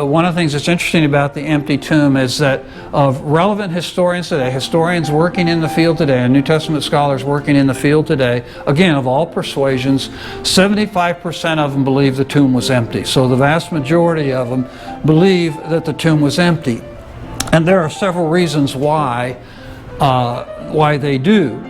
one of the things that's interesting about the empty tomb is that of relevant historians today, historians working in the field today, and New Testament scholars working in the field today, again, of all persuasions, 75% of them believe the tomb was empty. So the vast majority of them believe that the tomb was empty. And there are several reasons why they do.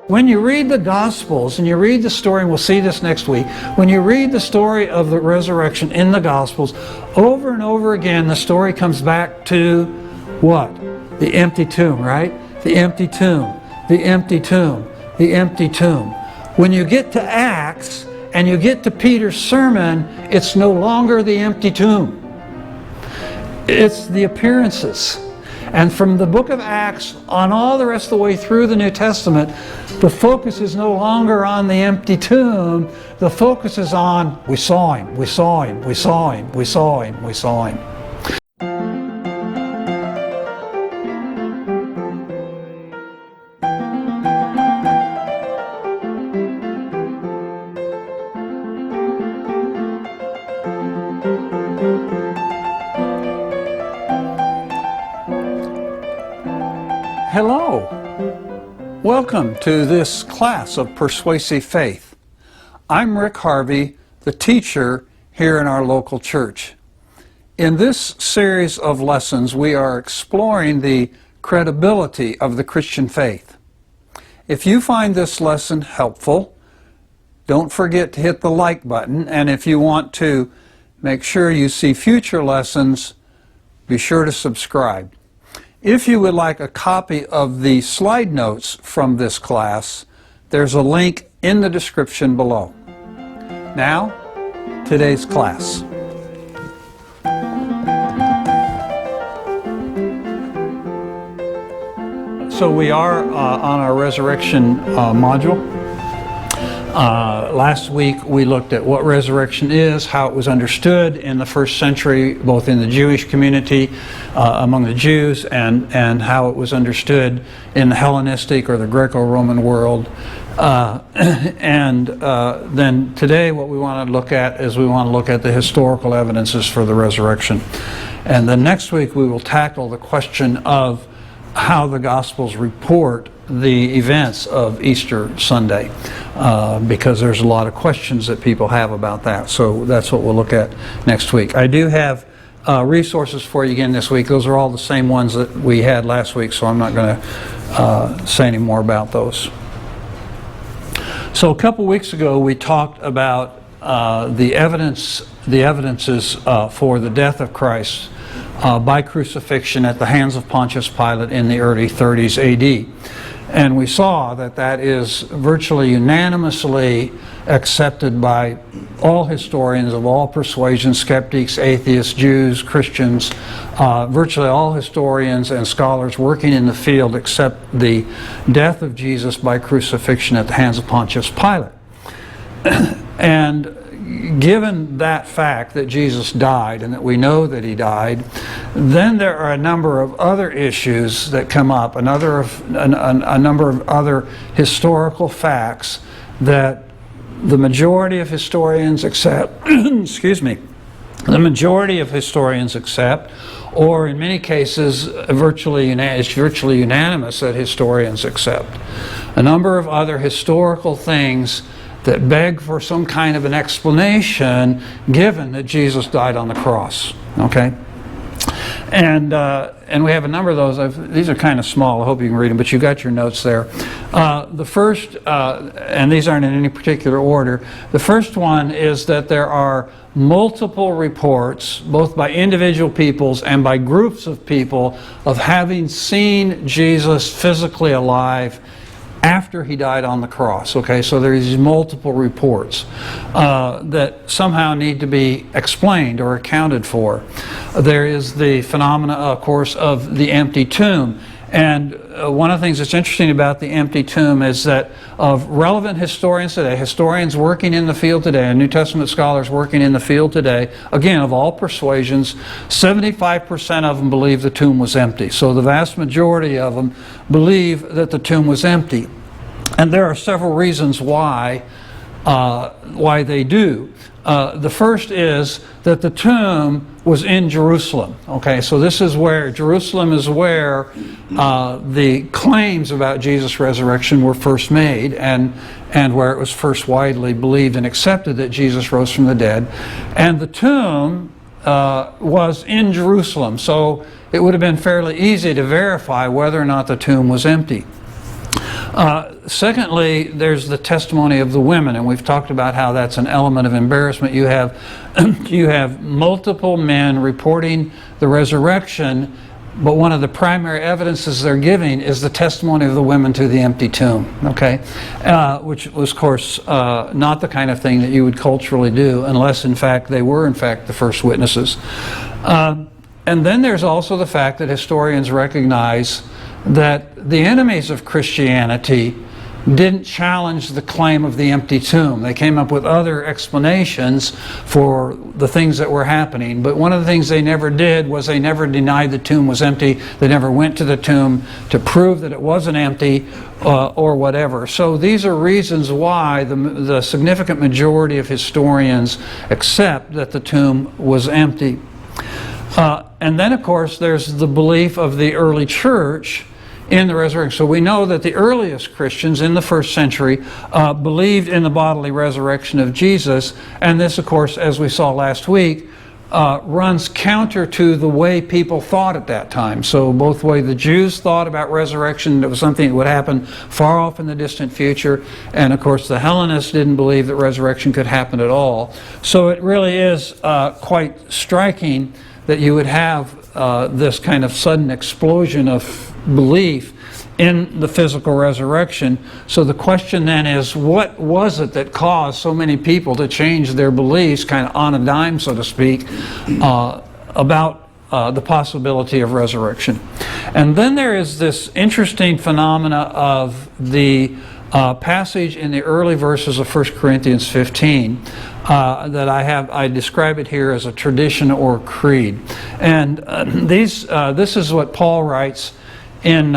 When you read the Gospels and you read the story, and we'll see this next week, when you read the story of the resurrection in the Gospels, over and over again the story comes back to what? The empty tomb, right? The empty tomb, the empty tomb, the empty tomb. When you get to Acts and you get to Peter's sermon, it's no longer the empty tomb. It's the appearances. And from the book of Acts on all the rest of the way through the New Testament, the focus is no longer on the empty tomb. The focus is on, we saw him, we saw him, we saw him, we saw him, we saw him. Hello. Welcome to this class of Persuasive Faith. I'm Rick Harvey, the teacher here in our local church. In this series of lessons, we are exploring the credibility of the Christian faith. If you find this lesson helpful, don't forget to hit the like button, and if you want to make sure you see future lessons, be sure to subscribe. If you would like a copy of the slide notes from this class, there's a link in the description below. Now, today's class. So we are on our resurrection module. Last week we looked at what resurrection is, how it was understood in the first century, both in the Jewish community, among the Jews, and how it was understood in the Hellenistic or the Greco-Roman world. Then today what we want to look at is we want to look at the historical evidences for the resurrection. And then next week we will tackle the question of how the Gospels report the events of Easter Sunday, because there's a lot of questions that people have about that. So that's what we'll look at next week. I do have resources for you again this week. Those are all the same ones that we had last week, so I'm not going to say any more about those. So a couple weeks ago we talked about the evidences for the death of Christ by crucifixion at the hands of Pontius Pilate in the early 30s AD. And we saw that that is virtually unanimously accepted by all historians of all persuasions, skeptics, atheists, Jews, Christians. Virtually all historians and scholars working in the field accept the death of Jesus by crucifixion at the hands of Pontius Pilate. And given that fact that Jesus died and that we know that he died, then there are a number of other issues that come up, a number of other historical facts that the majority of historians accept, the majority of historians accept, or in many cases it's virtually unanimous that historians accept. A number of other historical things that beg for some kind of an explanation given that Jesus died on the cross. Okay? And we have a number of those. These are kind of small. I hope you can read them, but you got your notes there. The first, and these aren't in any particular order, the first one is that there are multiple reports, both by individual peoples and by groups of people, of having seen Jesus physically alive after he died on the cross. Okay, so there's these multiple reports that somehow need to be explained or accounted for. There is the phenomena, of course, of the empty tomb. And one of the things that's interesting about the empty tomb is that of relevant historians today, historians working in the field today, and New Testament scholars working in the field today, again, of all persuasions, 75% of them believe the tomb was empty. So the vast majority of them believe that the tomb was empty. And there are several reasons why they do. The first is that the tomb was in Jerusalem. Okay, so this is where, Jerusalem is where the claims about Jesus' resurrection were first made, and where it was first widely believed and accepted that Jesus rose from the dead. And the tomb was in Jerusalem, so it would have been fairly easy to verify whether or not the tomb was empty. Secondly, there's the testimony of the women, and we've talked about how that's an element of embarrassment. You have you have multiple men reporting the resurrection, but one of the primary evidences they're giving is the testimony of the women to the empty tomb, okay? Which was, of course, not the kind of thing that you would culturally do unless, in fact, they were, in fact, the first witnesses. And then there's also the fact that historians recognize that the enemies of Christianity didn't challenge the claim of the empty tomb. They came up with other explanations for the things that were happening, but one of the things they never did was they never denied the tomb was empty. They never went to the tomb to prove that it wasn't empty or whatever. So these are reasons why the significant majority of historians accept that the tomb was empty. And then, of course, there's the belief of the early church in the resurrection. So we know that the earliest Christians in the first century believed in the bodily resurrection of Jesus, and this, of course, as we saw last week, runs counter to the way people thought at that time. So both the way the Jews thought about resurrection, it was something that would happen far off in the distant future, and of course the Hellenists didn't believe that resurrection could happen at all. So it really is quite striking that you would have this kind of sudden explosion of belief in the physical resurrection. So the question then is, what was it that caused so many people to change their beliefs, kind of on a dime, so to speak, about the possibility of resurrection? And then there is this interesting phenomena of the passage in the early verses of 1 Corinthians 15 that I describe it here as a tradition or creed. And this is what Paul writes in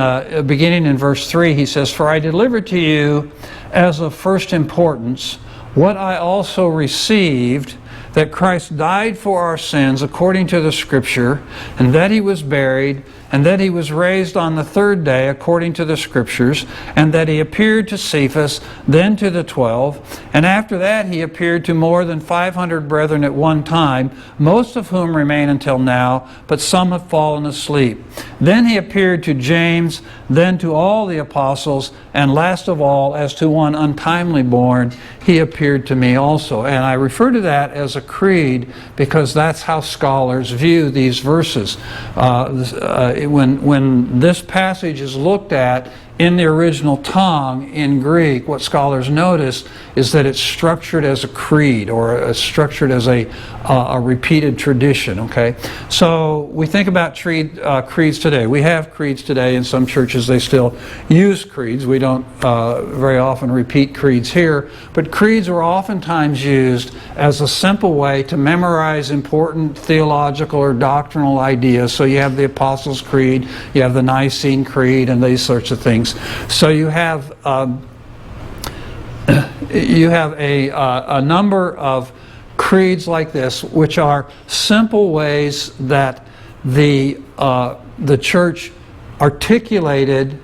beginning in verse 3. He says, "For I delivered to you as of first importance what I also received, that Christ died for our sins according to the Scripture, and that He was buried, and that He was raised on the third day according to the Scriptures, and that He appeared to Cephas, then to the 12, and after that He appeared to more than 500 brethren at one time, most of whom remain until now, but some have fallen asleep. Then He appeared to James, then to all the apostles, and last of all, as to one untimely born, He appeared to me also." And I refer to that as a creed because that's how scholars view these verses. When this passage is looked at in the original tongue in Greek, what scholars notice is that it's structured as a creed, or it's structured as a repeated tradition. Okay, so we think about creeds today. We have creeds today. In some churches they still use creeds. We don't very often repeat creeds here, but creeds are oftentimes used as a simple way to memorize important theological or doctrinal ideas. So you have the Apostles' Creed, you have the Nicene Creed, and these sorts of things. So you have a number of creeds like this, which are simple ways that the church articulated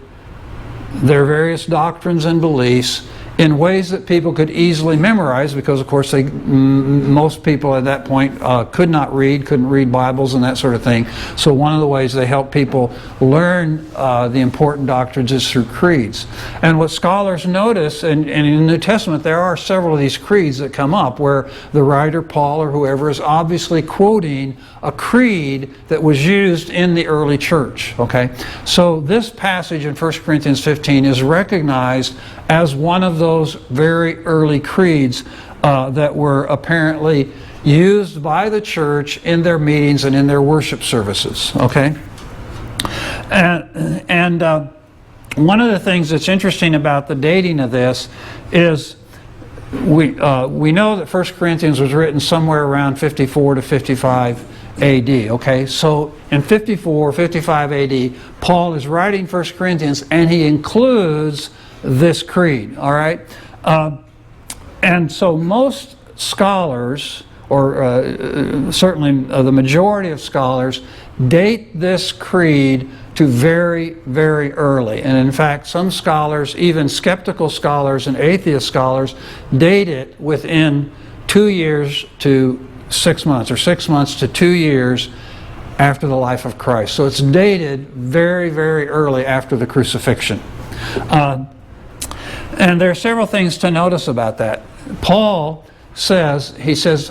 their various doctrines and beliefs in ways that people could easily memorize, because of course most people at that point couldn't read Bibles and that sort of thing. So one of the ways they help people learn the important doctrines is through creeds. And what scholars notice, and in the New Testament there are several of these creeds that come up where the writer Paul or whoever is obviously quoting a creed that was used in the early church. Okay, so this passage in 1 Corinthians 15 is recognized as one of those very early creeds that were apparently used by the church in their meetings and in their worship services. Okay, and one of the things that's interesting about the dating of this is we know that 1 Corinthians was written somewhere around 54 to 55 AD. Okay, so in 54, 55 AD, Paul is writing 1 Corinthians, and he includes this creed. All right, and so most scholars, or certainly the majority of scholars, date this creed to very, very early. And in fact, some scholars, even skeptical scholars and atheist scholars, date it within 2 years to 6 months, or 6 months to 2 years after the life of Christ. So it's dated very, very early after the crucifixion. And there are several things to notice about that. Paul says,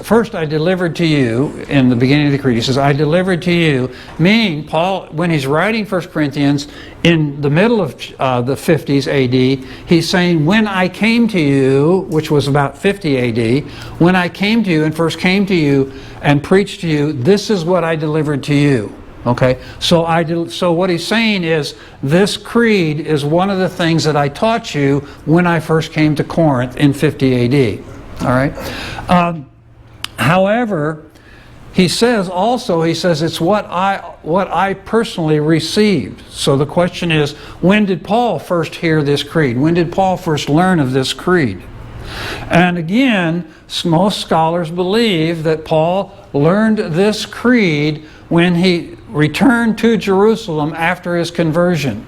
first I delivered to you, in the beginning of the creed, he says, I delivered to you, meaning Paul, when he's writing 1 Corinthians, in the middle of the 50s AD, he's saying, when I came to you, which was about 50 AD, when I came to you and first came to you and preached to you, this is what I delivered to you. Okay, so what he's saying is, this creed is one of the things that I taught you when I first came to Corinth in 50 AD. All right. However, he says it's what I personally received. So the question is, when did Paul first hear this creed? When did Paul first learn of this creed? And again, most scholars believe that Paul learned this creed when he returned to Jerusalem after his conversion.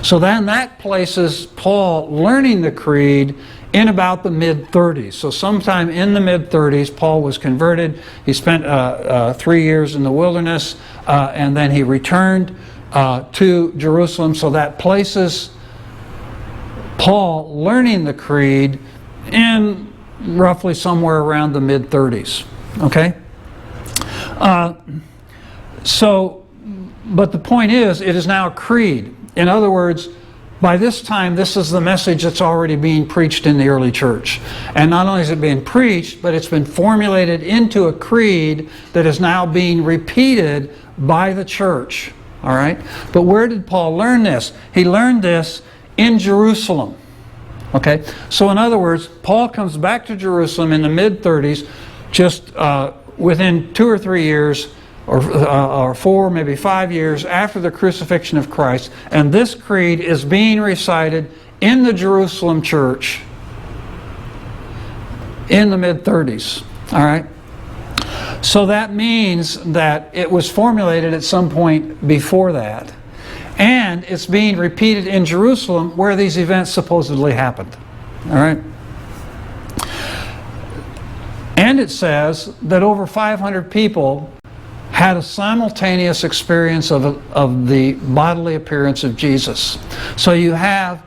So then that places Paul learning the creed in about the mid-30s. So sometime in the mid-30s, Paul was converted. He spent 3 years in the wilderness, and then he returned to Jerusalem. So that places Paul learning the creed in roughly somewhere around the mid-30s. Okay? But the point is, it is now a creed. In other words, by this time, this is the message that's already being preached in the early church. And not only is it being preached, but it's been formulated into a creed that is now being repeated by the church. All right? But where did Paul learn this? He learned this in Jerusalem. Okay? So in other words, Paul comes back to Jerusalem in the mid-30s, just within 2 or 3 years, or 4, maybe 5 years after the crucifixion of Christ, and this creed is being recited in the Jerusalem church in the mid-30s. All right? So that means that it was formulated at some point before that, and it's being repeated in Jerusalem where these events supposedly happened. All right? And it says that over 500 people had a simultaneous experience of the bodily appearance of Jesus. So you have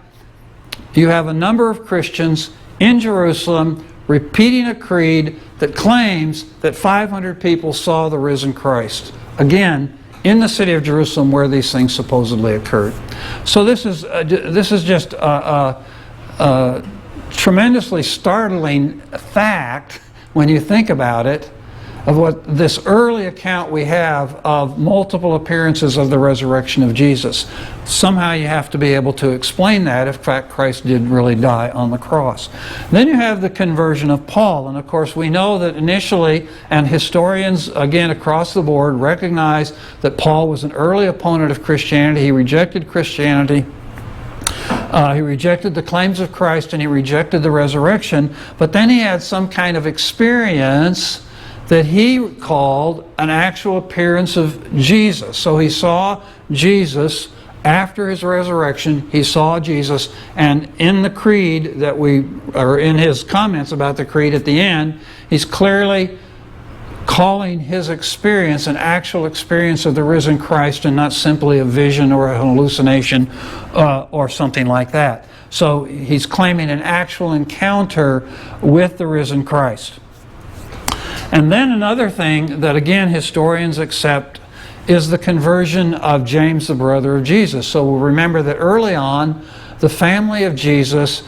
a number of Christians in Jerusalem repeating a creed that claims that 500 people saw the risen Christ. Again, in the city of Jerusalem where these things supposedly occurred. So this is just a tremendously startling fact when you think about it, of what this early account we have of multiple appearances of the resurrection of Jesus. Somehow you have to be able to explain that if in fact Christ did really die on the cross. Then you have the conversion of Paul, and of course we know that initially, and historians again across the board recognize that Paul was an early opponent of Christianity. He rejected Christianity. He rejected the claims of Christ, and he rejected the resurrection, but then he had some kind of experience that he called an actual appearance of Jesus. So he saw Jesus after his resurrection. He saw Jesus, and in the creed that or in his comments about the creed at the end, he's clearly calling his experience an actual experience of the risen Christ, and not simply a vision or a hallucination or something like that. So he's claiming an actual encounter with the risen Christ. And then another thing that again historians accept is the conversion of James, the brother of Jesus. So we'll remember that early on, the family of Jesus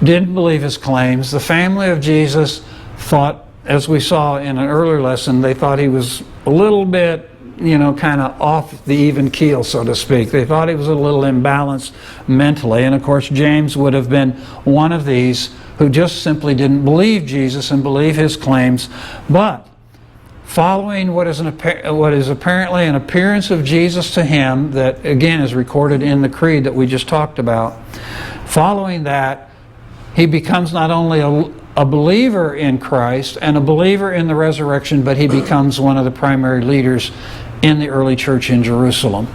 didn't believe his claims. The family of Jesus thought, as we saw in an earlier lesson, they thought he was a little bit, kind of off the even keel, so to speak. They thought he was a little imbalanced mentally. And of course, James would have been one of these who just simply didn't believe Jesus and believe his claims. But following what is apparently an appearance of Jesus to him, that again is recorded in the creed that we just talked about, following that, he becomes not only a believer in Christ and a believer in the resurrection, but he becomes one of the primary leaders in the early church in Jerusalem.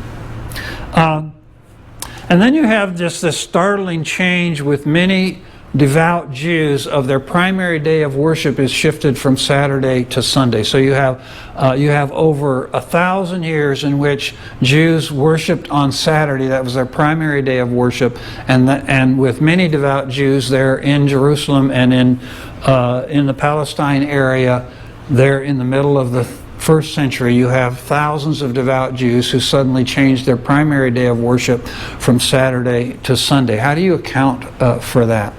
And then you have just this startling change with many devout Jews of their primary day of worship is shifted from Saturday to Sunday. So you have over 1,000 years in which Jews worshipped on Saturday. That was their primary day of worship, and with many devout Jews there in Jerusalem and in the Palestine area, there in the middle of the first century, you have thousands of devout Jews who suddenly changed their primary day of worship from Saturday to Sunday. How do you account for that?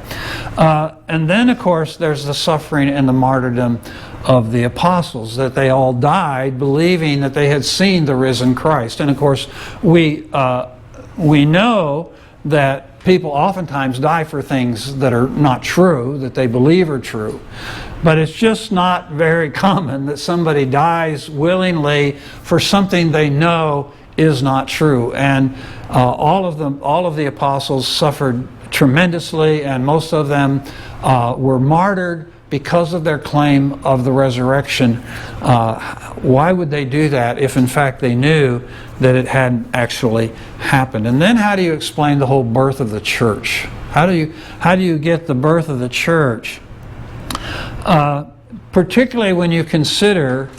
And then, of course, there's the suffering and the martyrdom of the apostles, that they all died believing that they had seen the risen Christ. And of course, we know that people oftentimes die for things that are not true, that they believe are true. But it's just not very common that somebody dies willingly for something they know is not true. And all of the apostles suffered tremendously, and most of them were martyred because of their claim of the resurrection. Why would they do that if in fact they knew that it hadn't actually happened? And then how do you explain the whole birth of the church? How do you get the birth of the church? Particularly when you consider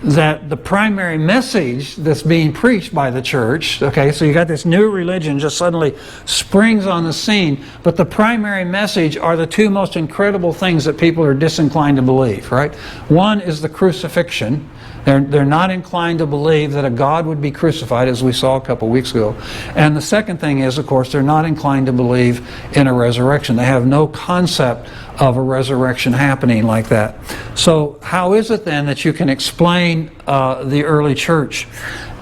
that the primary message that's being preached by the church, okay, so you got this new religion just suddenly springs on the scene, but the primary message are the two most incredible things that people are disinclined to believe, right? One is the crucifixion. They're not inclined to believe that a God would be crucified, as we saw a couple weeks ago. And the second thing is, of course, they're not inclined to believe in a resurrection. They have no concept of a resurrection happening like that. So how is it then that you can explain the early church?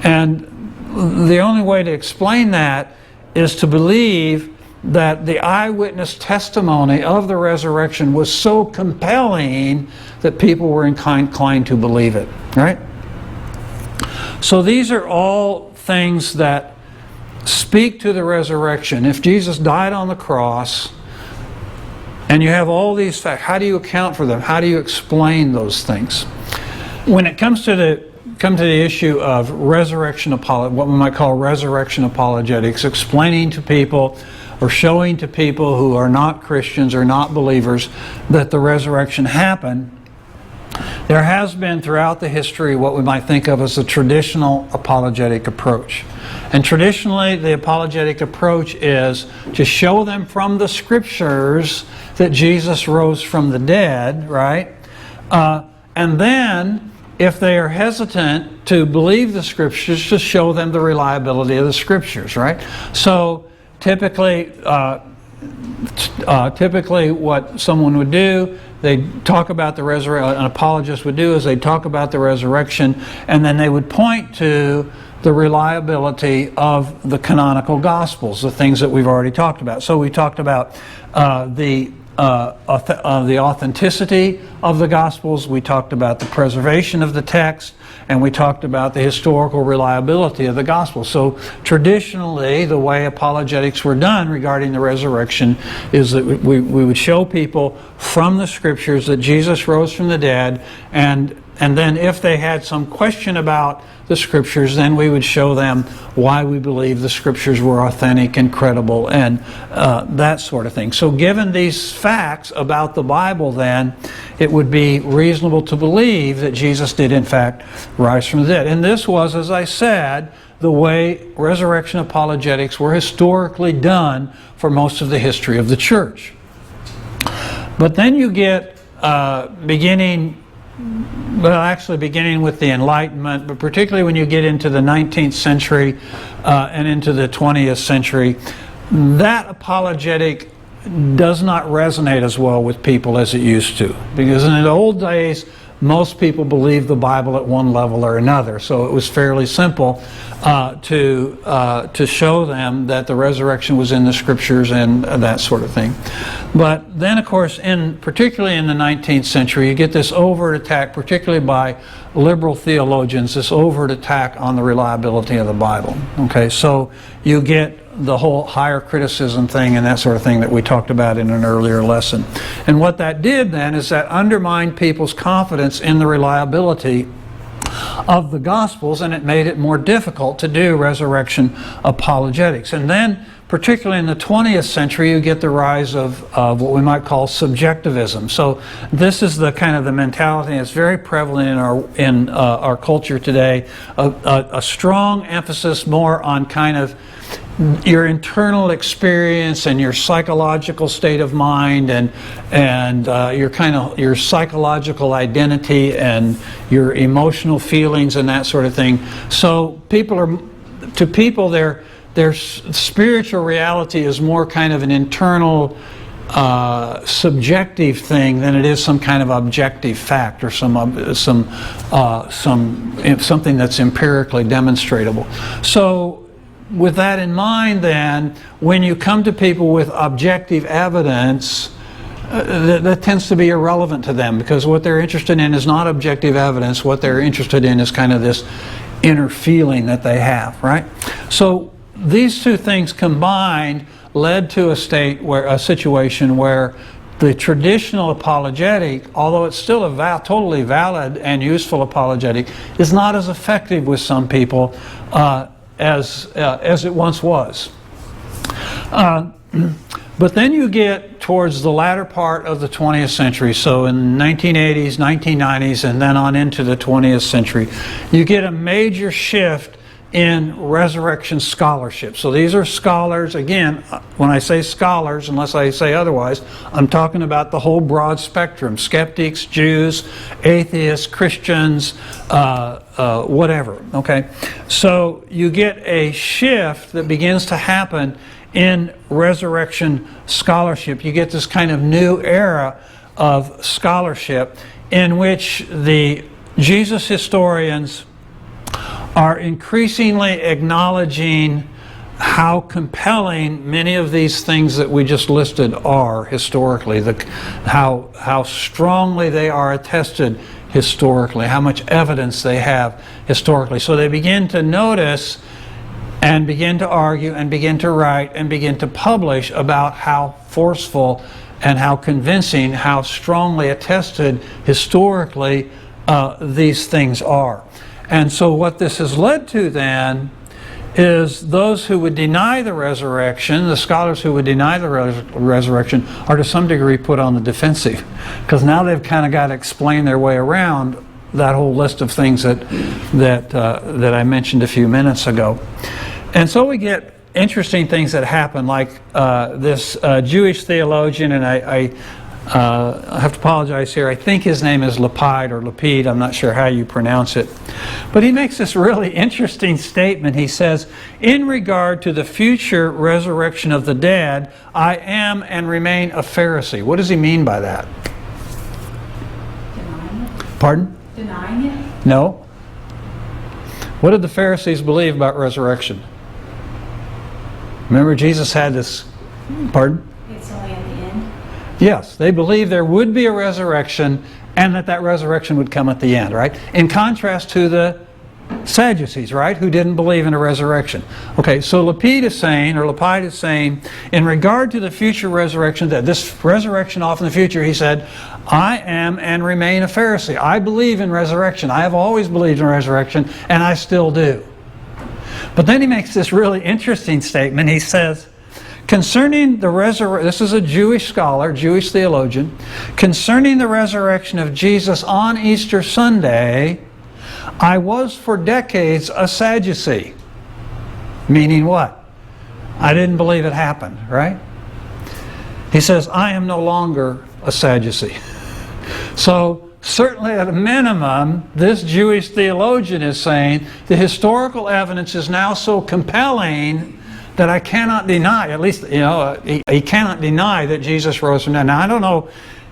And the only way to explain that is to believe that the eyewitness testimony of the resurrection was so compelling that people were inclined to believe it, right? So these are all things that speak to the resurrection. If Jesus died on the cross, and you have all these facts, how do you account for them? How do you explain those things? When it comes to the issue of resurrection what we might call resurrection apologetics, explaining to people or showing to people who are not Christians or not believers that the resurrection happened, there has been throughout the history what we might think of as a traditional apologetic approach. And traditionally, the apologetic approach is to show them from the Scriptures that Jesus rose from the dead, right? And then, if they are hesitant to believe the Scriptures, to show them the reliability of the Scriptures, right? So, typically what someone would do, they talk about the resurrection, an apologist would do is they talk about the resurrection, and then they would point to the reliability of the canonical Gospels, the things that we've already talked about. So we talked about the authenticity of the Gospels, we talked about the preservation of the text, and we talked about the historical reliability of the Gospel. So traditionally, the way apologetics were done regarding the resurrection is that we would show people from the Scriptures that Jesus rose from the dead, and then if they had some question about the Scriptures, then we would show them why we believe the Scriptures were authentic and credible and that sort of thing. So given these facts about the Bible, then, it would be reasonable to believe that Jesus did in fact rise from the dead. And this was, as I said, the way resurrection apologetics were historically done for most of the history of the church. But then you get beginning with the Enlightenment, but particularly when you get into the 19th century and into the 20th century, that apologetic does not resonate as well with people as it used to. Because in the old days, most people believed the Bible at one level or another. So it was fairly simple to show them that the resurrection was in the Scriptures and that sort of thing. But then, of course, particularly in the 19th century, you get this overt attack, particularly by liberal theologians, this overt attack on the reliability of the Bible. Okay, so you get the whole higher criticism thing and that sort of thing that we talked about in an earlier lesson. And what that did then is that undermined people's confidence in the reliability of the Gospels, and it made it more difficult to do resurrection apologetics. And then, particularly in the 20th century, you get the rise of what we might call subjectivism. So this is the kind of the mentality that's very prevalent in our culture today, a strong emphasis more on kind of your internal experience and your psychological state of mind and your psychological identity and your emotional feelings and that sort of thing. So to people their spiritual reality is more kind of an internal subjective thing than it is some kind of objective fact or something that's empirically demonstrable. So with that in mind, then, when you come to people with objective evidence, that tends to be irrelevant to them, because what they're interested in is not objective evidence. What they're interested in is kind of this inner feeling that they have, right? So these two things combined led to a situation where the traditional apologetic, although it's still a totally valid and useful apologetic, is not as effective with some people as it once was. But then you get towards the latter part of the 20th century, so in the 1980s, 1990s, and then on into the 20th century, you get a major shift in resurrection scholarship. So these are scholars, again, when I say scholars, unless I say otherwise, I'm talking about the whole broad spectrum: skeptics, Jews, atheists, Christians, whatever, okay? So you get a shift that begins to happen in resurrection scholarship. You get this kind of new era of scholarship in which the Jesus historians are increasingly acknowledging how compelling many of these things that we just listed are historically, how strongly they are attested historically, how much evidence they have historically. So they begin to notice and begin to argue and begin to write and begin to publish about how forceful and how convincing, how strongly attested historically these things are. And so what this has led to then is those who would deny the resurrection, the scholars who would deny the resurrection, are to some degree put on the defensive, because now they've kind of got to explain their way around that whole list of things that I mentioned a few minutes ago. And so we get interesting things that happen, like this Jewish theologian, and I have to apologize here, I think his name is Lapide, I'm not sure how you pronounce it. But he makes this really interesting statement. He says, "In regard to the future resurrection of the dead, I am and remain a Pharisee." What does he mean by that? Denying it? Pardon? Denying it? No. What did the Pharisees believe about resurrection? Remember, Jesus had this, pardon? It's only at the end? Yes, they believed there would be a resurrection and that resurrection would come at the end, right? In contrast to the Sadducees, right, who didn't believe in a resurrection. Okay, so Lapide is saying, in regard to the future resurrection, that this resurrection off in the future, he said, I am and remain a Pharisee. I believe in resurrection. I have always believed in resurrection, and I still do. But then he makes this really interesting statement. He says, concerning the resurrection, this is a Jewish scholar, Jewish theologian, concerning the resurrection of Jesus on Easter Sunday, I was for decades a Sadducee. Meaning what? I didn't believe it happened, right? He says, I am no longer a Sadducee. So, certainly at a minimum, this Jewish theologian is saying the historical evidence is now so compelling that I cannot deny, at least, he cannot deny that Jesus rose from the dead. Now, I don't know,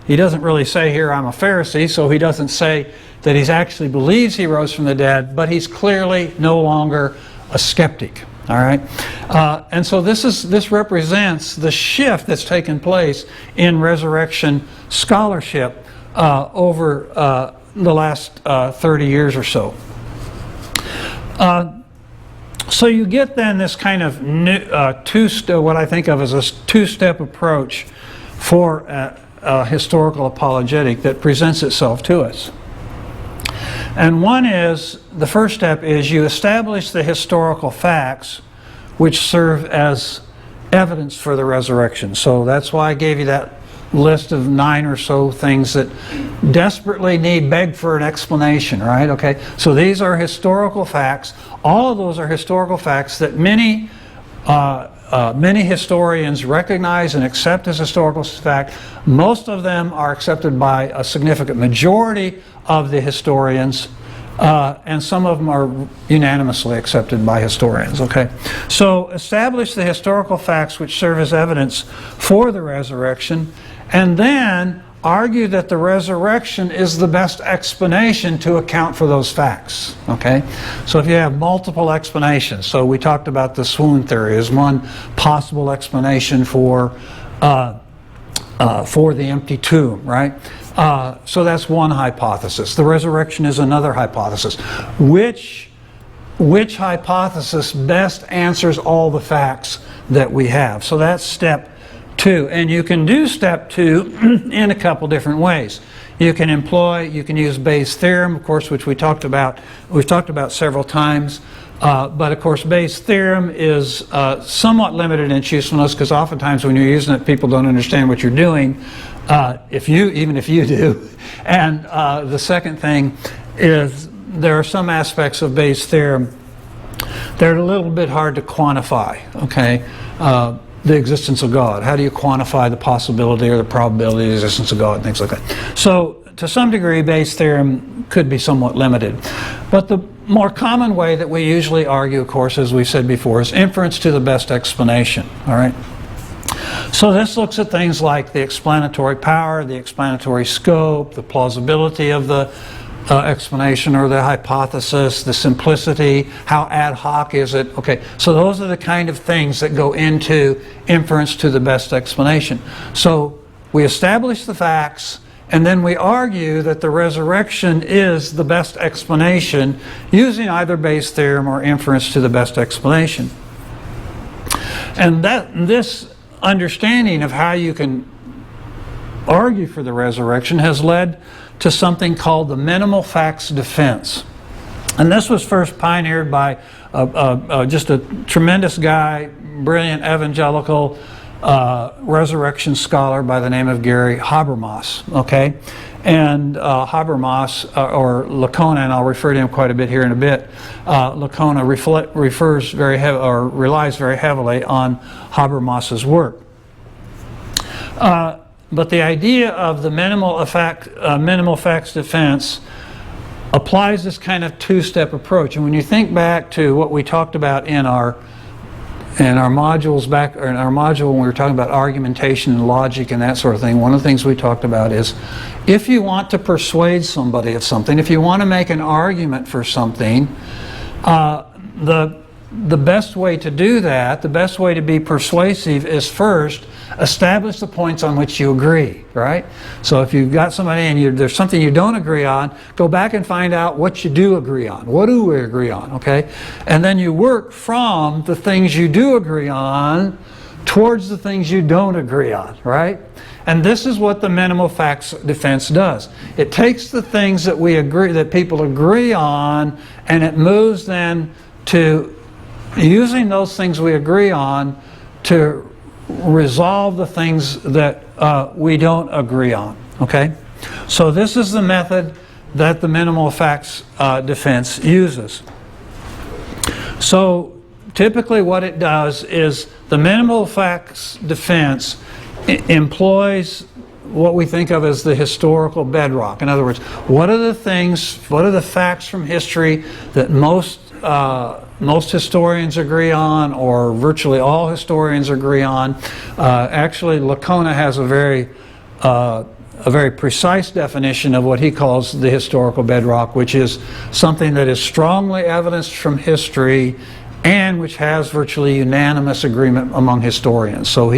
he doesn't really say here, I'm a Pharisee, so he doesn't say that he actually believes he rose from the dead, but he's clearly no longer a skeptic. All right, and so this represents the shift that's taken place in resurrection scholarship over the last 30 years or so. So you get then this kind of what I think of as a two-step approach for a historical apologetic that presents itself to us. And one is, the first step is you establish the historical facts which serve as evidence for the resurrection. So that's why I gave you that list of 9 or so things that desperately beg for an explanation, right? Okay, so these are historical facts. All of those are historical facts that many historians recognize and accept as historical fact. Most of them are accepted by a significant majority of the historians, and some of them are unanimously accepted by historians. Okay, so establish the historical facts which serve as evidence for the resurrection, and then argue that the resurrection is the best explanation to account for those facts. Okay, so if you have multiple explanations, so we talked about the swoon theory as one possible explanation for the empty tomb, right? So that's one hypothesis. The resurrection is another hypothesis. Which hypothesis best answers all the facts that we have? So that's step 2. And you can do step 2 in a couple different ways. You can use Bayes' theorem, of course, which we've talked about several times. But of course, Bayes' theorem is somewhat limited in its usefulness, because oftentimes when you're using it, people don't understand what you're doing, even if you do. And the second thing is, there are some aspects of Bayes' theorem that are a little bit hard to quantify. Okay, the existence of God. How do you quantify the possibility or the probability of the existence of God and things like that? So to some degree, Bayes' theorem could be somewhat limited. But the more common way that we usually argue, of course, as we said before, is inference to the best explanation. All right. So this looks at things like the explanatory power, the explanatory scope, the plausibility of the explanation or the hypothesis, the simplicity, how ad hoc is it. Okay, so those are the kind of things that go into inference to the best explanation. So we establish the facts, and then we argue that the resurrection is the best explanation using either Bayes' theorem or inference to the best explanation. And this understanding of how you can argue for the resurrection has led to something called the minimal facts defense. And this was first pioneered by just a tremendous guy, brilliant evangelical resurrection scholar by the name of Gary Habermas. Okay, and Habermas, or Lacona, and I'll refer to him quite a bit here in a bit. Lacona relies very heavily on Habermas's work. But the idea of the minimal facts defense applies this kind of two-step approach. And when you think back to what we talked about in our module when we were talking about argumentation and logic and that sort of thing, one of the things we talked about is, if you want to persuade somebody of something, if you want to make an argument for something, the best way to do that, the best way to be persuasive, is first establish the points on which you agree, right? So if you've got somebody and there's something you don't agree on, go back and find out what you do agree on. What do we agree on, okay? And then you work from the things you do agree on towards the things you don't agree on, right? And this is what the minimal facts defense does. It takes the things that people agree on, and it moves then to using those things we agree on to resolve the things that we don't agree on. Okay? So this is the method that the minimal facts defense uses. So typically what it does is the minimal facts defense employs what we think of as the historical bedrock. In other words, what are the facts from history that most historians agree on, or virtually all historians agree on. Actually, Lacona has a very precise definition of what he calls the historical bedrock, which is something that is strongly evidenced from history and which has virtually unanimous agreement among historians. So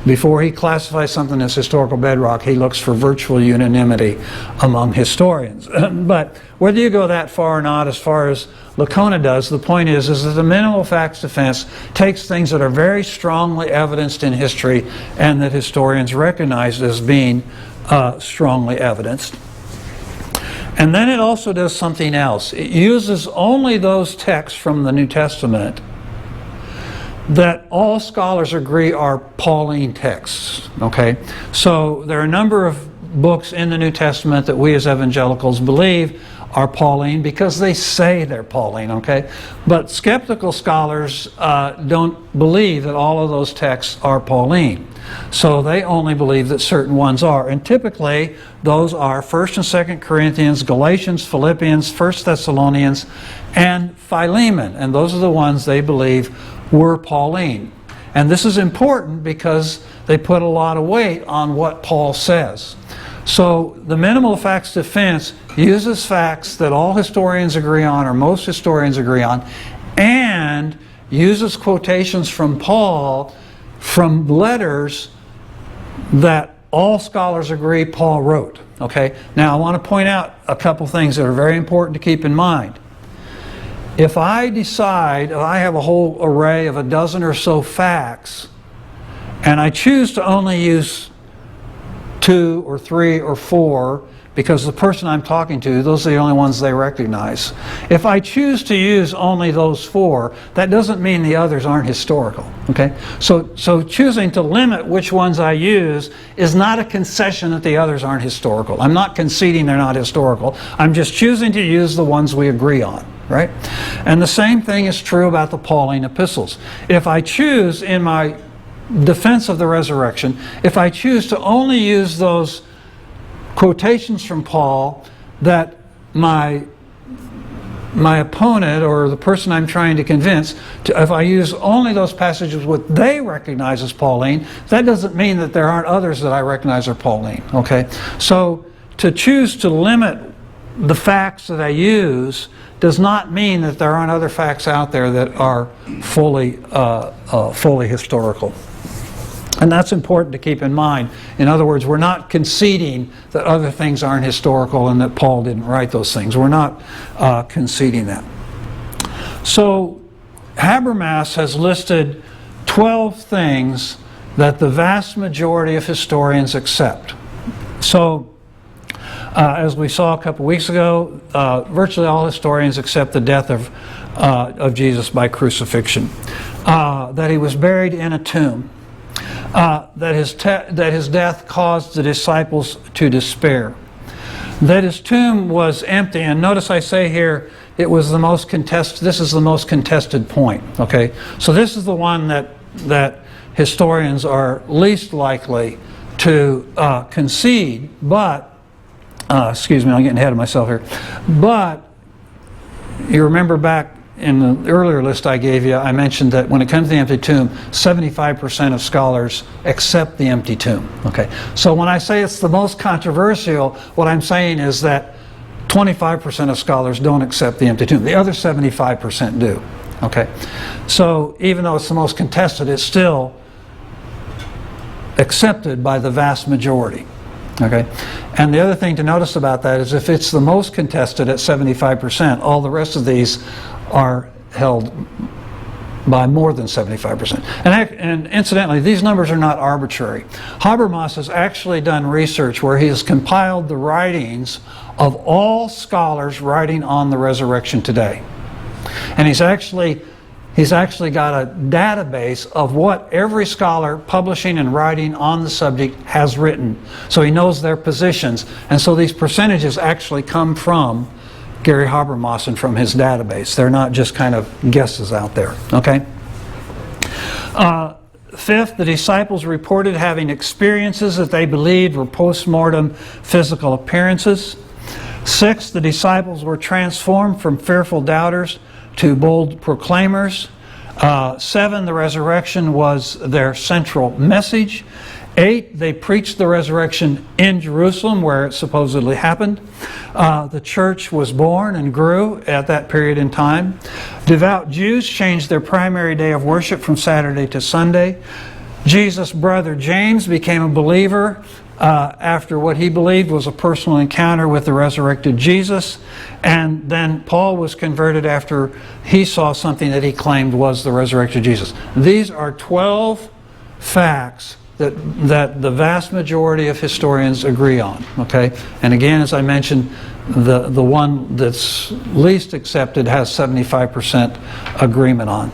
before he classifies something as historical bedrock, he looks for virtual unanimity among historians. But whether you go that far or not, as far as Lacona does, the point is that the minimal facts defense takes things that are very strongly evidenced in history and that historians recognize as being strongly evidenced. And then it also does something else. It uses only those texts from the New Testament that all scholars agree are Pauline texts. Okay? So there are a number of books in the New Testament that we as evangelicals believe are Pauline because they say they're Pauline, okay? But skeptical scholars don't believe that all of those texts are Pauline. So they only believe that certain ones are. And typically, those are 1st and 2nd Corinthians, Galatians, Philippians, 1 Thessalonians, and Philemon. And those are the ones they believe were Pauline. And this is important because they put a lot of weight on what Paul says. So the minimal facts defense uses facts that all historians agree on, or most historians agree on, and uses quotations from Paul from letters that all scholars agree Paul wrote. Okay? Now I want to point out a couple things that are very important to keep in mind. If I decide, if I have a whole array of a dozen or so facts, and I choose to only use 2 or 3 or 4, because the person I'm talking to, those are the only ones they recognize. If I choose to use only those 4, that doesn't mean the others aren't historical. Okay? So choosing to limit which ones I use is not a concession that the others aren't historical. I'm not conceding they're not historical. I'm just choosing to use the ones we agree on. Right? And the same thing is true about the Pauline epistles. If I choose in my defense of the resurrection, if I choose to only use those quotations from Paul that my opponent or the person I'm trying to convince, if I use only those passages what they recognize as Pauline, that doesn't mean that there aren't others that I recognize are Pauline. Okay? So to choose to limit the facts that I use does not mean that there aren't other facts out there that are fully historical. And that's important to keep in mind. In other words, we're not conceding that other things aren't historical and that Paul didn't write those things. We're not conceding that. So Habermas has listed 12 things that the vast majority of historians accept. So as we saw a couple weeks ago, virtually all historians accept the death of Jesus by crucifixion, that he was buried in a tomb, that his death caused the disciples to despair, that his tomb was empty. And notice I say here it was the most contested. This is the most contested point. Okay, so this is the one that historians are least likely to concede, but. Excuse me, I'm getting ahead of myself here. But you remember back in the earlier list I gave you, I mentioned that when it comes to the empty tomb, 75% of scholars accept the empty tomb. Okay, so when I say it's the most controversial, what I'm saying is that 25% of scholars don't accept the empty tomb. The other 75% do. Okay, so even though it's the most contested, it's still accepted by the vast majority. Okay, and the other thing to notice about that is if it's the most contested at 75%, all the rest of these are held by more than 75%. And incidentally, these numbers are not arbitrary. Habermas has actually done research where he has compiled the writings of all scholars writing on the resurrection today. And he's actually got a database of what every scholar publishing and writing on the subject has written. So he knows their positions. And so these percentages actually come from Gary Habermas and from his database. They're not just kind of guesses out there. Okay? Fifth, the disciples reported having experiences that they believed were post-mortem physical appearances. Sixth, the disciples were transformed from fearful doubters to bold proclaimers. 7, the resurrection was their central message. 8, they preached the resurrection in Jerusalem, where it supposedly happened. The church was born and grew at that period in time. Devout Jews changed their primary day of worship from Saturday to Sunday. Jesus' brother James became a believer after what he believed was a personal encounter with the resurrected Jesus. And then Paul was converted after he saw something that he claimed was the resurrected Jesus. These are 12 facts that the vast majority of historians agree on. Okay, and again, as I mentioned, the one that's least accepted has 75% agreement on.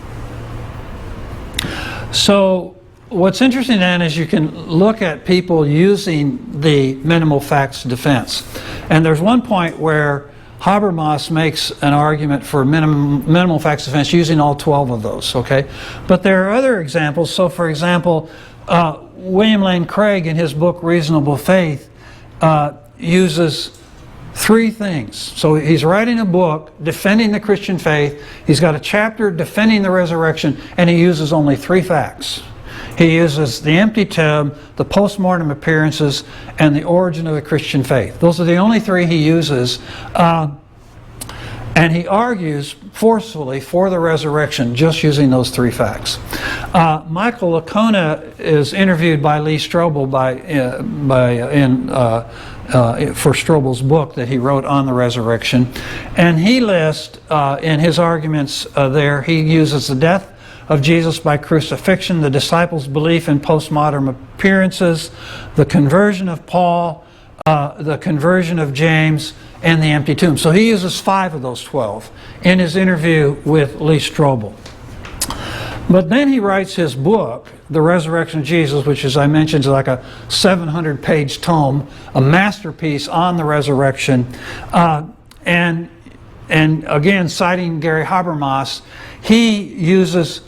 So what's interesting then is you can look at people using the minimal facts defense, and there's one point where Habermas makes an argument for minimal facts defense using all 12 of those. Okay, but there are other examples. So, for example, William Lane Craig, in his book Reasonable Faith, uses 3 things. So he's writing a book defending the Christian faith. He's got a chapter defending the resurrection, and he uses only 3 facts. He uses the empty tomb, the post-mortem appearances, and the origin of the Christian faith. Those are the only 3 he uses. And he argues forcefully for the resurrection just using those 3 facts. Michael Licona is interviewed by Lee Strobel for Strobel's book that he wrote on the resurrection. And he lists in his arguments there, he uses the death of Jesus by crucifixion, the disciples' belief in postmodern appearances, the conversion of Paul, the conversion of James, and the empty tomb. So he uses 5 of those 12 in his interview with Lee Strobel. But then he writes his book, The Resurrection of Jesus, which, as I mentioned, is like a 700-page tome, a masterpiece on the resurrection. And again, citing Gary Habermas, he uses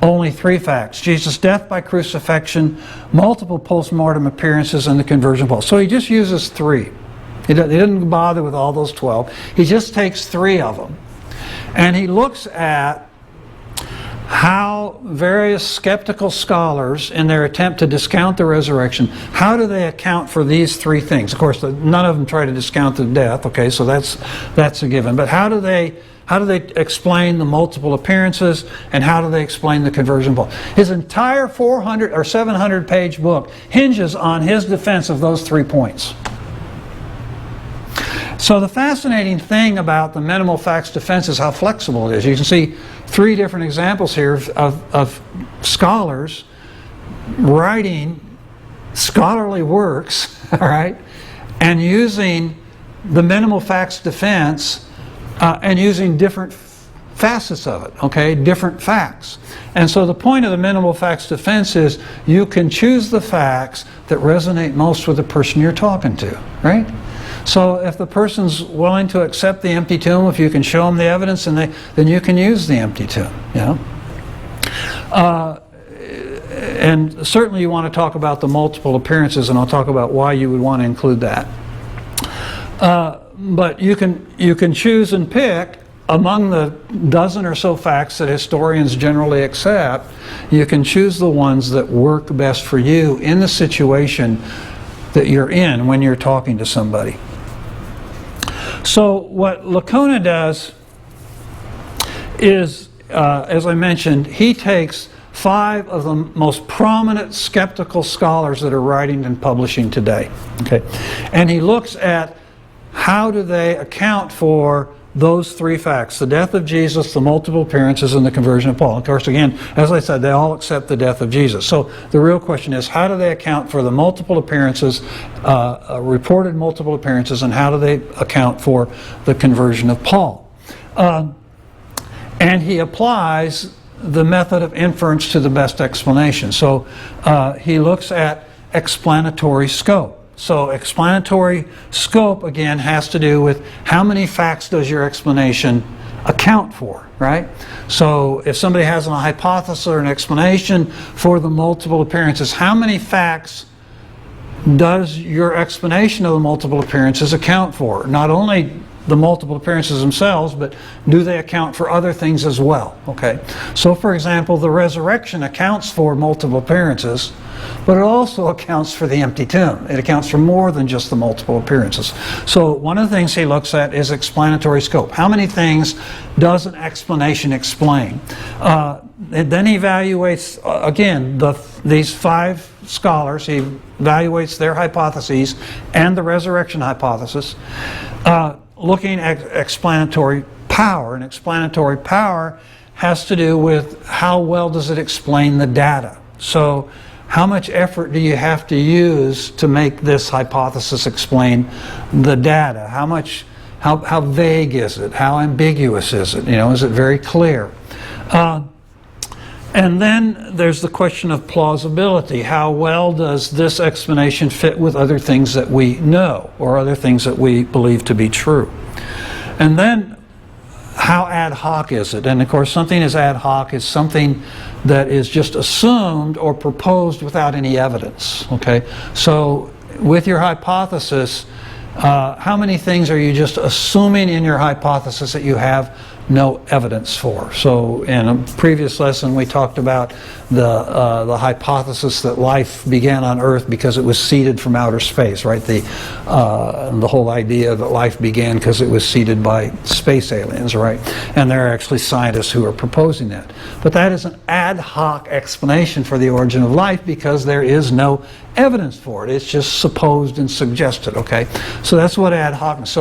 only 3 facts: Jesus' death by crucifixion, multiple post-mortem appearances, and the conversion of Paul. So he just uses 3. He doesn't bother with all those 12. He just takes 3 of them. And he looks at how various skeptical scholars, in their attempt to discount the resurrection, how do they account for these 3 things? Of course, none of them try to discount the death, okay, so that's a given. But how do they explain the multiple appearances, and how do they explain the conversion of Paul? His entire 400 or 700-page book hinges on his defense of those 3 points. So the fascinating thing about the minimal facts defense is how flexible it is. You can see 3 different examples here of scholars writing scholarly works, all right, and using the minimal facts defense and using different facets of it, okay, different facts. And so the point of the minimal facts defense is you can choose the facts that resonate most with the person you're talking to, right? So if the person's willing to accept the empty tomb, if you can show them the evidence, then you can use the empty tomb, you know? And certainly you want to talk about the multiple appearances, and I'll talk about why you would want to include that. But you can choose and pick among the dozen or so facts that historians generally accept. You can choose the ones that work best for you in the situation that you're in when you're talking to somebody. So what Licona does is, as I mentioned, he takes 5 of the most prominent skeptical scholars that are writing and publishing today, okay, and he looks at how do they account for those 3 facts: the death of Jesus, the multiple appearances, and the conversion of Paul. Of course, again, as I said, they all accept the death of Jesus. So the real question is, how do they account for the multiple appearances, reported multiple appearances, and how do they account for the conversion of Paul? And he applies the method of inference to the best explanation. So he looks at explanatory scope. So explanatory scope, again, has to do with how many facts does your explanation account for, right? So if somebody has a hypothesis or an explanation for the multiple appearances, how many facts does your explanation of the multiple appearances account for? Not only the multiple appearances themselves, but do they account for other things as well? Okay. So for example, the resurrection accounts for multiple appearances, but it also accounts for the empty tomb. It accounts for more than just the multiple appearances. So one of the things he looks at is explanatory scope. How many things does an explanation explain? And then he evaluates, again, these 5 scholars. He evaluates their hypotheses and the resurrection hypothesis, looking at explanatory power. And explanatory power has to do with how well does it explain the data. So how much effort do you have to use to make this hypothesis explain the data? How vague is it? How ambiguous is it? Is it very clear? And then there's the question of plausibility. How well does this explanation fit with other things that we know or other things that we believe to be true? And then how ad hoc is it? And of course, something is ad hoc is something that is just assumed or proposed without any evidence. Okay, so with your hypothesis, how many things are you just assuming in your hypothesis that you have no evidence for? So in a previous lesson we talked about the hypothesis that life began on Earth because it was seeded from outer space, right? The whole idea that life began because it was seeded by space aliens, right? And there are actually scientists who are proposing that. But that is an ad hoc explanation for the origin of life because there is no evidence for it. It's just supposed and suggested, okay? So that's what ad hoc is.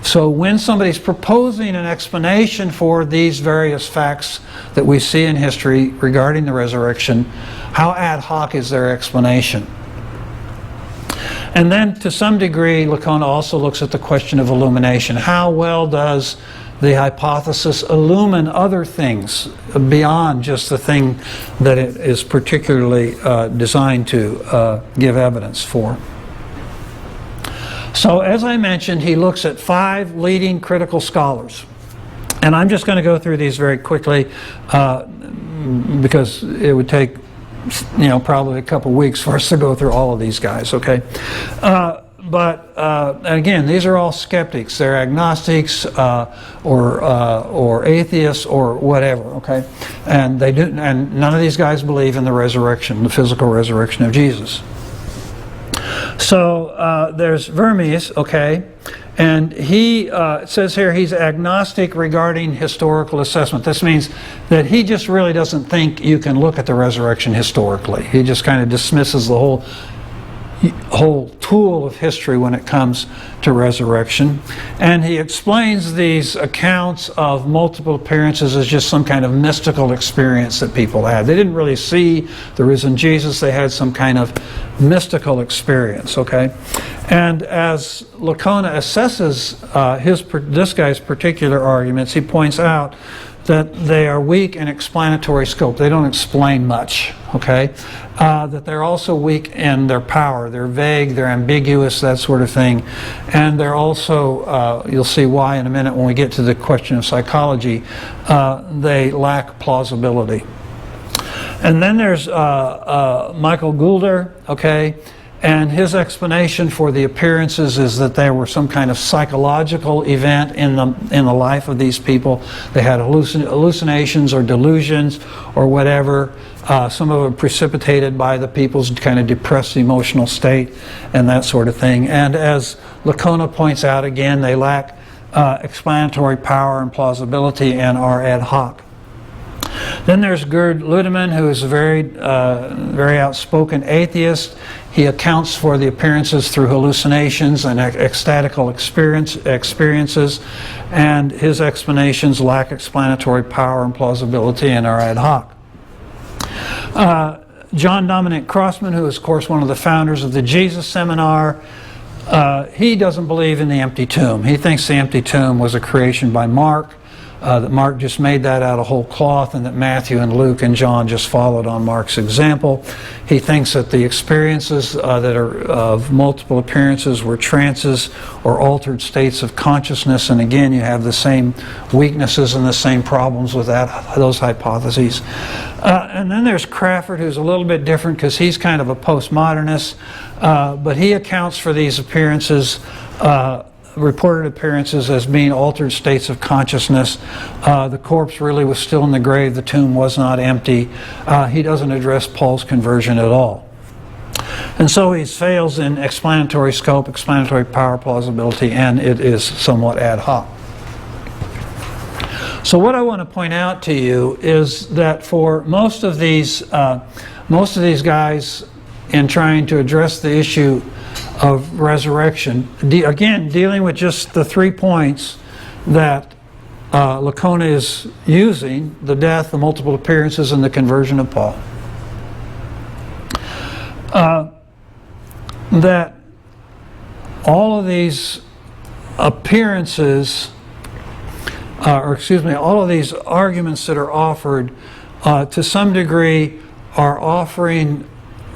So when somebody's proposing an explanation for these various facts that we see in history regarding the resurrection, how ad hoc is their explanation? And then to some degree, Licona also looks at the question of illumination. How well does the hypothesis illumine other things beyond just the thing that it is particularly designed to give evidence for? So as I mentioned, he looks at 5 leading critical scholars. And I'm just going to go through these very quickly because it would take probably a couple weeks for us to go through all of these guys, okay? But again, these are all skeptics. They're agnostics or atheists or whatever, okay? And none of these guys believe in the resurrection, the physical resurrection of Jesus. So there's Vermes, okay, and he says here he's agnostic regarding historical assessment. This means that he just really doesn't think you can look at the resurrection historically. He just kind of dismisses the whole tool of history when it comes to resurrection. And he explains these accounts of multiple appearances as just some kind of mystical experience that people had. They didn't really see the risen Jesus. They had some kind of mystical experience, okay? And as Licona assesses this guy's particular arguments, he points out that they are weak in explanatory scope. They don't explain much, okay? That they're also weak in their power. They're vague, they're ambiguous, that sort of thing. And they're also, you'll see why in a minute when we get to the question of psychology, they lack plausibility. And then there's Michael Goulder, okay? And his explanation for the appearances is that they were some kind of psychological event in the life of these people. They had hallucinations or delusions or whatever. Some of them precipitated by the people's kind of depressed emotional state and that sort of thing. And as Licona points out again, they lack explanatory power and plausibility and are ad hoc. Then there's Gerd Ludemann, who is a very outspoken atheist. He accounts for the appearances through hallucinations and ecstatical experiences, and his explanations lack explanatory power and plausibility and are ad hoc. John Dominic Crossman, who is of course one of the founders of the Jesus Seminar, he doesn't believe in the empty tomb. He thinks the empty tomb was a creation by Mark, that Mark just made that out of whole cloth, and that Matthew and Luke and John just followed on Mark's example. He thinks that the experiences that are of multiple appearances were trances or altered states of consciousness, and again you have the same weaknesses and the same problems with those hypotheses. And then there's Crawford, who's a little bit different because he's kind of a postmodernist, but he accounts for these appearances reported appearances as being altered states of consciousness. The corpse really was still in the grave. The tomb was not empty. He doesn't address Paul's conversion at all. And so he fails in explanatory scope, explanatory power, plausibility, and it is somewhat ad hoc. So what I want to point out to you is that for most of these guys in trying to address the issue of resurrection, again, dealing with just the 3 points that Lacona is using, the death, the multiple appearances, and the conversion of Paul, that all of these appearances, all of these arguments that are offered, to some degree, are offering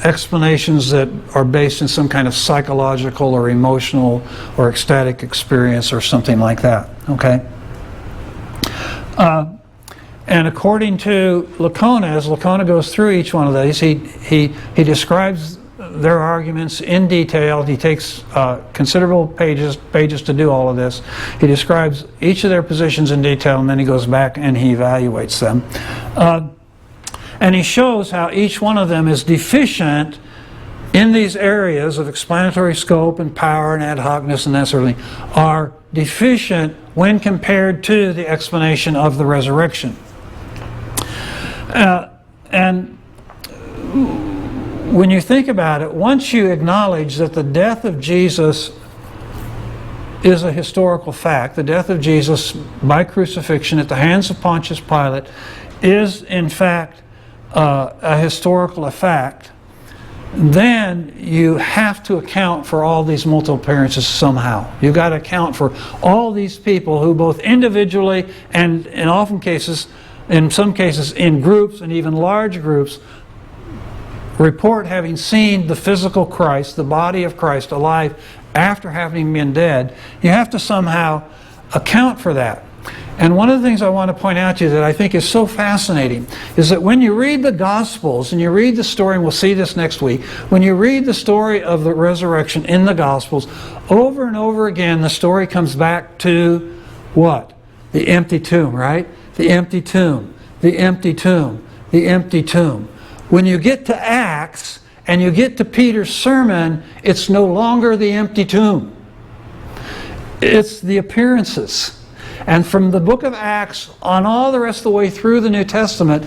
explanations that are based in some kind of psychological or emotional or ecstatic experience or something like that. Okay? And according to Lacona, as Lacona goes through each one of these, he describes their arguments in detail. He takes considerable pages to do all of this. He describes each of their positions in detail, and then he goes back and he evaluates them. And he shows how each one of them is deficient in these areas of explanatory scope and power and ad hocness and that sort of thing, are deficient when compared to the explanation of the resurrection. And when you think about it, once you acknowledge that the death of Jesus is a historical fact, the death of Jesus by crucifixion at the hands of Pontius Pilate is in fact a historical fact, then you have to account for all these multiple appearances somehow. You've got to account for all these people who both individually and in some cases in groups and even large groups, report having seen the physical Christ, the body of Christ, alive after having been dead. You have to somehow account for that. And one of the things I want to point out to you that I think is so fascinating is that when you read the Gospels and you read the story, and we'll see this next week, when you read the story of the resurrection in the Gospels, over and over again the story comes back to what? The empty tomb, right? The empty tomb, the empty tomb, the empty tomb. When you get to Acts and you get to Peter's sermon, it's no longer the empty tomb. It's the appearances. And from the book of Acts on all the rest of the way through the New Testament,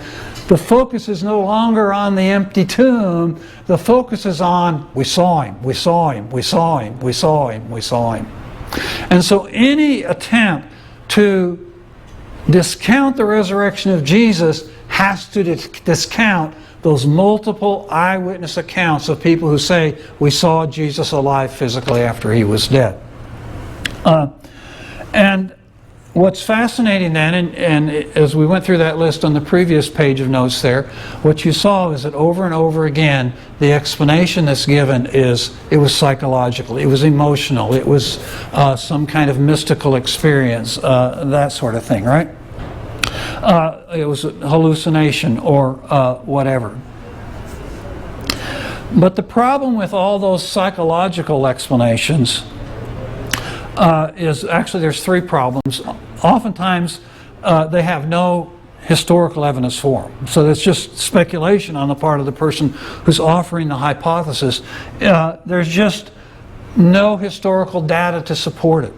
the focus is no longer on the empty tomb. The focus is on, we saw him, we saw him, we saw him, we saw him, we saw him. And so any attempt to discount the resurrection of Jesus has to discount those multiple eyewitness accounts of people who say, we saw Jesus alive physically after he was dead. And what's fascinating then, and as we went through that list on the previous page of notes there, what you saw is that over and over again, the explanation that's given is it was psychological, it was emotional, it was some kind of mystical experience, that sort of thing, right? It was a hallucination or whatever. But the problem with all those psychological explanations is actually there's 3 problems. Oftentimes they have no historical evidence for them. So it's just speculation on the part of the person who's offering the hypothesis. There's just no historical data to support it.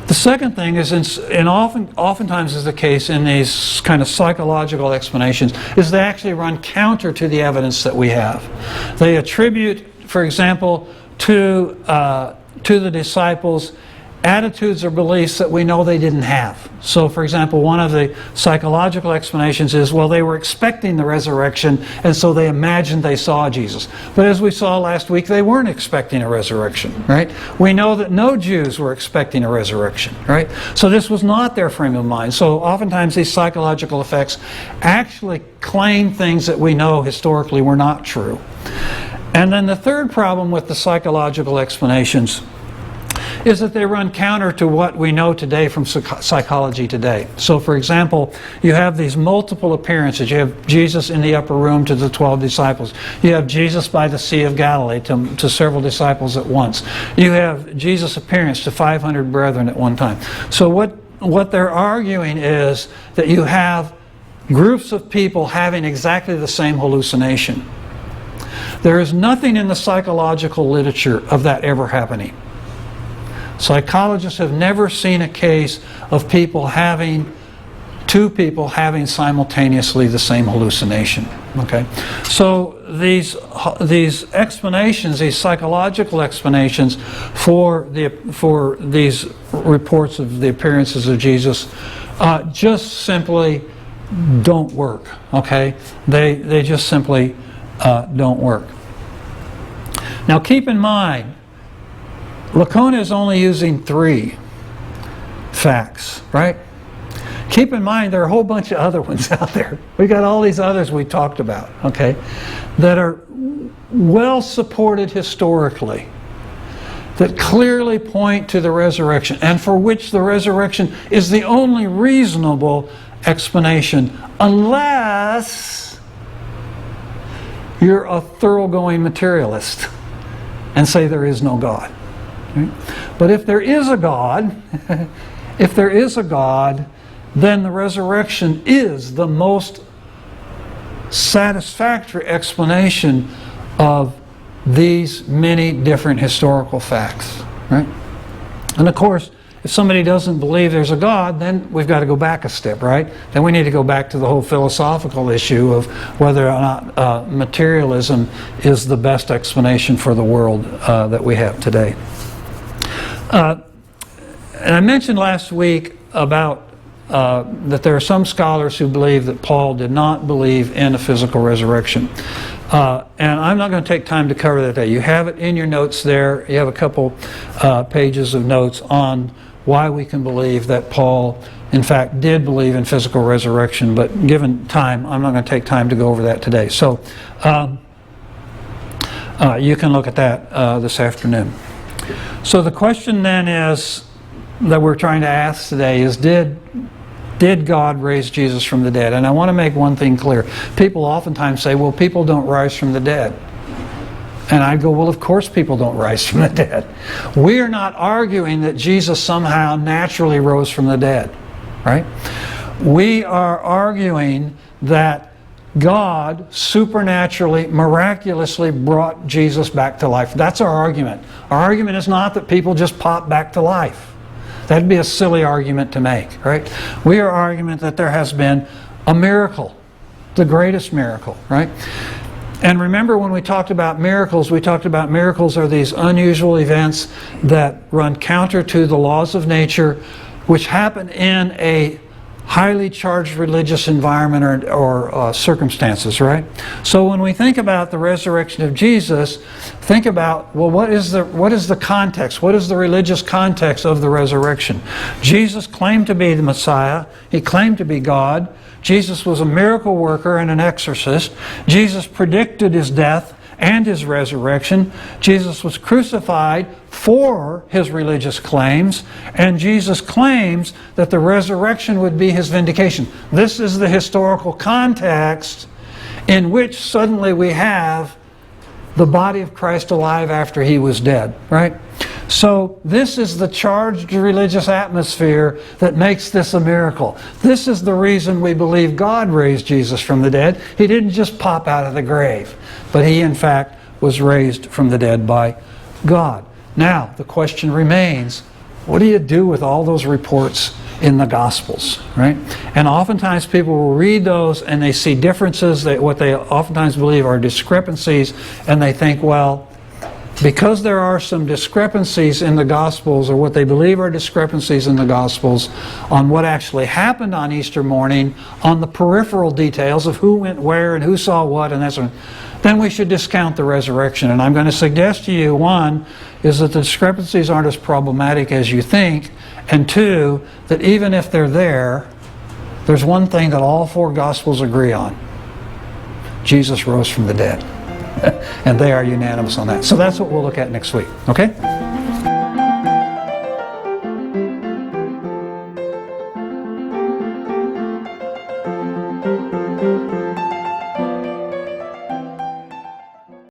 The second thing is, oftentimes is the case in these kind of psychological explanations, is they actually run counter to the evidence that we have. They attribute, for example, to the disciples attitudes or beliefs that we know they didn't have. So, for example, one of the psychological explanations is, well, they were expecting the resurrection, and so they imagined they saw Jesus. But as we saw last week, they weren't expecting a resurrection, right? We know that no Jews were expecting a resurrection, right? So this was not their frame of mind. So oftentimes these psychological effects actually claim things that we know historically were not true. And then the third problem with the psychological explanations is that they run counter to what we know today from psychology today. So for example, you have these multiple appearances. You have Jesus in the upper room to the 12 disciples. You have Jesus by the Sea of Galilee to several disciples at once. You have Jesus' appearance to 500 brethren at one time. So what they're arguing is that you have groups of people having exactly the same hallucination. There is nothing in the psychological literature of that ever happening. Psychologists have never seen a case of two people having simultaneously the same hallucination. Okay, so these explanations, these psychological explanations for these reports of the appearances of Jesus, just simply don't work. Okay, they just simply don't work. Now keep in mind, Lacona is only using 3 facts, right? Keep in mind there are a whole bunch of other ones out there. We got all these others we talked about, okay, that are well supported historically, that clearly point to the resurrection, and for which the resurrection is the only reasonable explanation, unless you're a thoroughgoing materialist and say there is no God. Right? But if there is a God, then the resurrection is the most satisfactory explanation of these many different historical facts. Right? And of course, if somebody doesn't believe there's a God, then we've got to go back a step, right? Then we need to go back to the whole philosophical issue of whether or not materialism is the best explanation for the world that we have today. And I mentioned last week about that there are some scholars who believe that Paul did not believe in a physical resurrection. And I'm not going to take time to cover that today. You have it in your notes there. You have a couple pages of notes on why we can believe that Paul, in fact, did believe in physical resurrection, but given time, I'm not going to take time to go over that today. So you can look at that this afternoon. So the question then is, that we're trying to ask today is, did God raise Jesus from the dead? And I want to make one thing clear. People oftentimes say, well, people don't rise from the dead. And I go, well, of course people don't rise from the dead. We are not arguing that Jesus somehow naturally rose from the dead, right? We are arguing that God supernaturally, miraculously brought Jesus back to life. That's our argument. Our argument is not that people just pop back to life. That'd be a silly argument to make, right? We are arguing that there has been a miracle, the greatest miracle, right? And remember when we talked about miracles are these unusual events that run counter to the laws of nature, which happen in a highly charged religious environment or circumstances, right? So when we think about the resurrection of Jesus, think about, well, what is the context? What is the religious context of the resurrection? Jesus claimed to be the Messiah. He claimed to be God. Jesus was a miracle worker and an exorcist. Jesus predicted his death and his resurrection. Jesus was crucified for his religious claims, and Jesus claims that the resurrection would be his vindication. This is the historical context in which suddenly we have the body of Christ alive after he was dead, right? So this is the charged religious atmosphere that makes this a miracle. This is the reason we believe God raised Jesus from the dead. He didn't just pop out of the grave, but he in fact was raised from the dead by God. Now the question remains, what do you do with all those reports in the Gospels, right? And oftentimes people will read those and they see differences, what they oftentimes believe are discrepancies, and they think, well, because there are some discrepancies in the Gospels, or what they believe are discrepancies in the Gospels, on what actually happened on Easter morning, on the peripheral details of who went where and who saw what, and that sort of, then we should discount the resurrection. And I'm going to suggest to you, one, is that the discrepancies aren't as problematic as you think, and two, that even if they're there, there's one thing that all four Gospels agree on. Jesus rose from the dead. And they are unanimous on that. So that's what we'll look at next week. Okay?